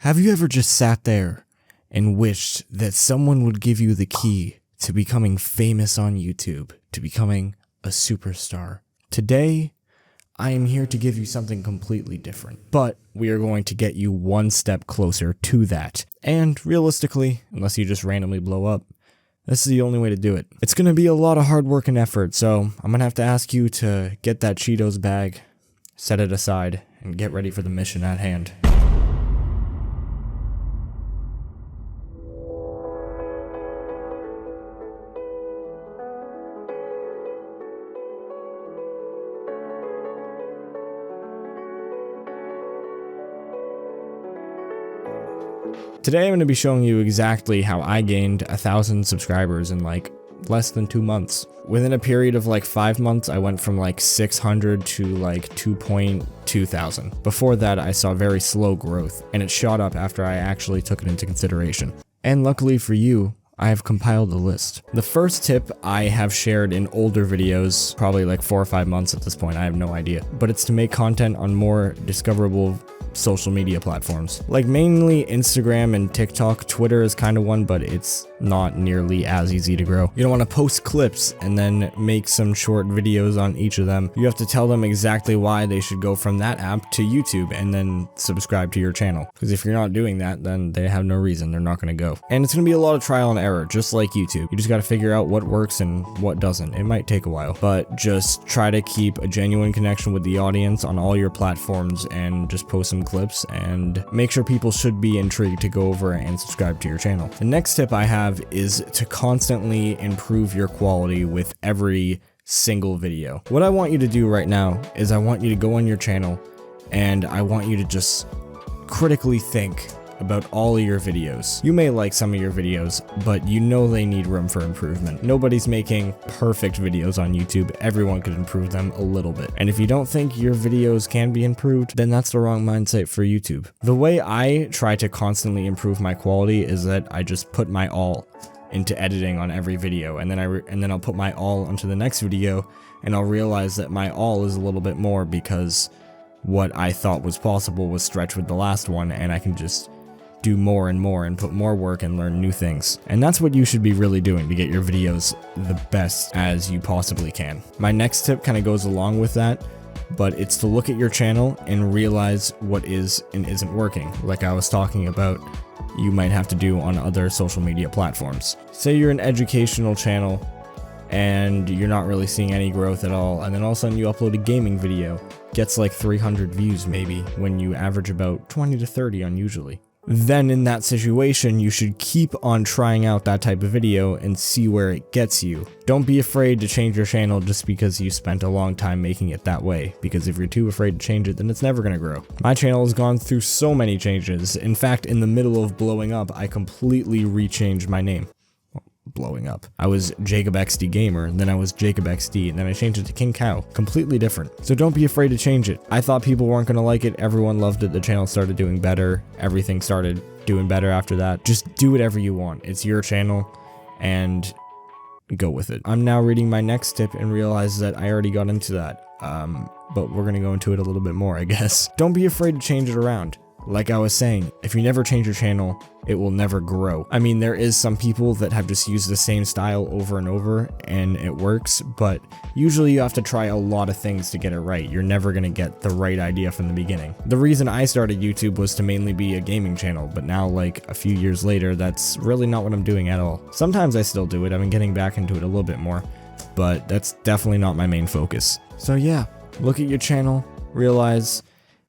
Have you ever just sat there and wished that someone would give you the key to becoming famous on YouTube, to becoming a superstar? Today, I am here to give you something completely different, but we are going to get you one step closer to that. And realistically, unless you just randomly blow up, this is the only way to do it. It's going to be a lot of hard work and effort, so I'm going to have to ask you to get that Cheetos bag, set it aside, and get ready for the mission at hand. Today I'm going to be showing you exactly how I gained 1,000 subscribers in like less than 2 months. Within a period of like 5 months, I went from like 600 to like 2.2 thousand. Before that, I saw very slow growth, and it shot up after I actually took it into consideration. And luckily for you, I have compiled a list. The first tip I have shared in older videos, probably like 4 or 5 months at this point, I have no idea, but it's to make content on more discoverable social media platforms, like mainly Instagram and TikTok. Twitter is kind of one, but it's not nearly as easy to grow. You don't want to post clips and then make some short videos on each of them. You have to tell them exactly why they should go from that app to YouTube and then subscribe to your channel. Because if you're not doing that, then they have no reason, they're not going to go. And it's going to be a lot of trial and error, just like YouTube. You just got to figure out what works and what doesn't. It might take a while, but just try to keep a genuine connection with the audience on all your platforms and just post some clips and make sure people should be intrigued to go over and subscribe to your channel. The next tip I have is to constantly improve your quality with every single video. What I want you to do right now is I want you to go on your channel and I want you to just critically think about all of your videos. You may like some of your videos, but you know they need room for improvement. Nobody's making perfect videos on YouTube. Everyone could improve them a little bit. And if you don't think your videos can be improved, then that's the wrong mindset for YouTube. The way I try to constantly improve my quality is that I just put my all into editing on every video, and then I'll put my all onto the next video, and I'll realize that my all is a little bit more because what I thought was possible was stretched with the last one, and I can just do more and more and put more work and learn new things. And that's what you should be really doing to get your videos the best as you possibly can. My next tip kind of goes along with that, but it's to look at your channel and realize what is and isn't working. Like I was talking about, you might have to do on other social media platforms. Say you're an educational channel and you're not really seeing any growth at all, and then all of a sudden you upload a gaming video, gets like 300 views maybe, when you average about 20 to 30 on usually. Then in that situation, you should keep on trying out that type of video and see where it gets you. Don't be afraid to change your channel just because you spent a long time making it that way, because if you're too afraid to change it, then it's never going to grow. My channel has gone through so many changes. In fact, in the middle of blowing up, I completely rechanged my name. Blowing up. I was Jacob XD Gamer, then I was Jacob XD, and then I changed it to King Cow. Completely different. So don't be afraid to change it. I thought people weren't going to like it. Everyone loved it. The channel started doing better. Everything started doing better after that. Just do whatever you want. It's your channel, and go with it. I'm now reading my next tip and realize that I already got into that. But we're going to go into it a little bit more, I guess. Don't be afraid to change it around. Like I was saying, if you never change your channel, it will never grow. I mean, there is some people that have just used the same style over and over and it works, but usually you have to try a lot of things to get it right. You're never going to get the right idea from the beginning. The reason I started YouTube was to mainly be a gaming channel, but now like a few years later, that's really not what I'm doing at all. Sometimes I still do it. I've been getting back into it a little bit more, but that's definitely not my main focus. So yeah, look at your channel, realize,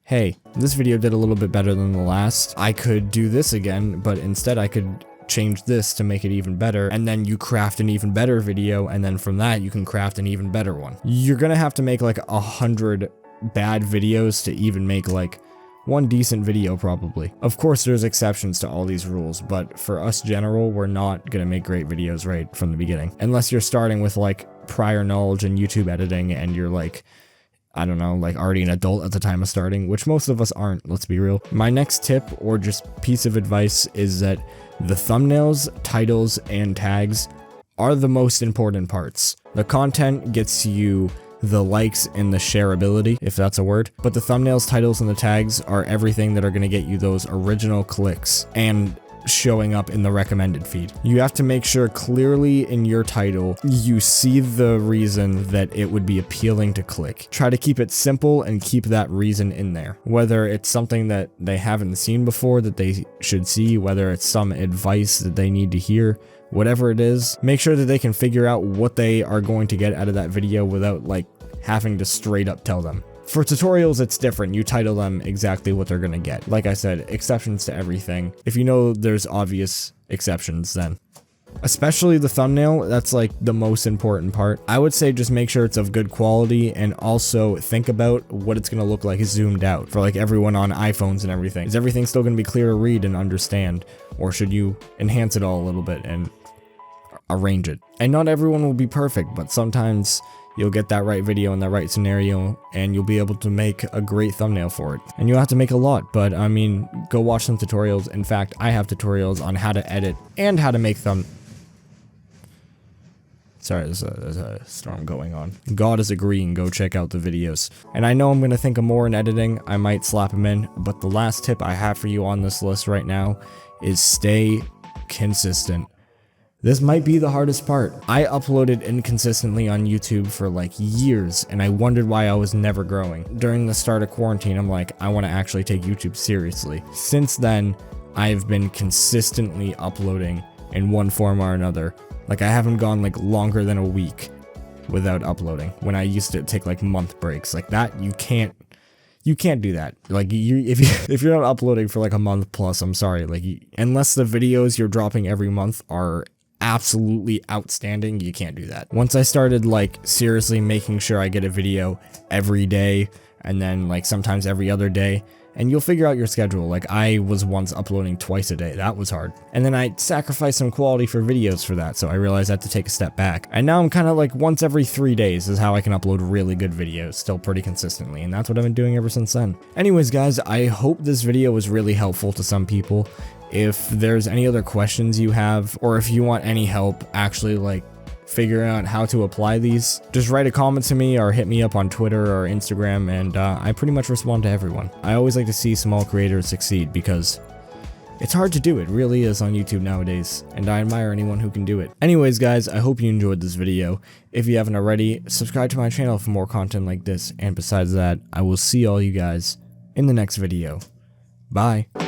hey, this video did a little bit better than the last. I could do this again, but instead I could change this to make it even better, and then you craft an even better video, and then from that you can craft an even better one. You're gonna have to make like 100 bad videos to even make like one decent video probably. Of course there's exceptions to all these rules, but for us general, we're not gonna make great videos right from the beginning. Unless you're starting with like prior knowledge in YouTube editing and you're like, I don't know, like already an adult at the time of starting, which most of us aren't, let's be real. My next tip or just piece of advice is that the thumbnails, titles, and tags are the most important parts. The content gets you the likes and the shareability, if that's a word. But the thumbnails, titles, and the tags are everything that are going to get you those original clicks and showing up in the recommended feed. You have to make sure clearly in your title you see the reason that it would be appealing to click. Try to keep it simple and keep that reason in there. Whether it's something that they haven't seen before that they should see, whether it's some advice that they need to hear, whatever it is, make sure that they can figure out what they are going to get out of that video without like having to straight up tell them. For tutorials, it's different. You title them exactly what they're gonna get. Like I said, exceptions to everything. If you know there's obvious exceptions, then. Especially the thumbnail, that's like the most important part. I would say just make sure it's of good quality and also think about what it's gonna look like zoomed out for like everyone on iPhones and everything. Is everything still gonna be clear to read and understand? Or should you enhance it all a little bit and arrange it? And not everyone will be perfect, but sometimes you'll get that right video in that right scenario and you'll be able to make a great thumbnail for it. And you'll have to make a lot, but I mean, go watch some tutorials. In fact, I have tutorials on how to edit and how to make Sorry, there's a storm going on. God is agreeing, go check out the videos. And I know I'm gonna think of more in editing, I might slap them in, but the last tip I have for you on this list right now is stay consistent. This might be the hardest part. I uploaded inconsistently on YouTube for like years and I wondered why I was never growing. During the start of quarantine, I'm like, I want to actually take YouTube seriously. Since then, I've been consistently uploading in one form or another. Like I haven't gone like longer than a week without uploading when I used to take like month breaks. Like that, you can't do that. Like if you're not uploading for like a month plus, I'm sorry. Like unless the videos you're dropping every month are absolutely outstanding, you can't do that. Once I started like seriously making sure I get a video every day and then like sometimes every other day, and you'll figure out your schedule. Like I was once uploading twice a day. That was hard. And then I sacrificed some quality for videos for that, so I realized I had to take a step back. And now I'm kind of like once every 3 days is how I can upload really good videos, still pretty consistently, and that's what I've been doing ever since then. Anyways guys, I hope this video was really helpful to some people. If there's any other questions you have, or if you want any help actually like figuring out how to apply these, just write a comment to me or hit me up on Twitter or Instagram, and I pretty much respond to everyone. I always like to see small creators succeed because it's hard to do. It really is on YouTube nowadays, and I admire anyone who can do it. Anyways guys, I hope you enjoyed this video. If you haven't already, subscribe to my channel for more content like this, and besides that, I will see all you guys in the next video. Bye.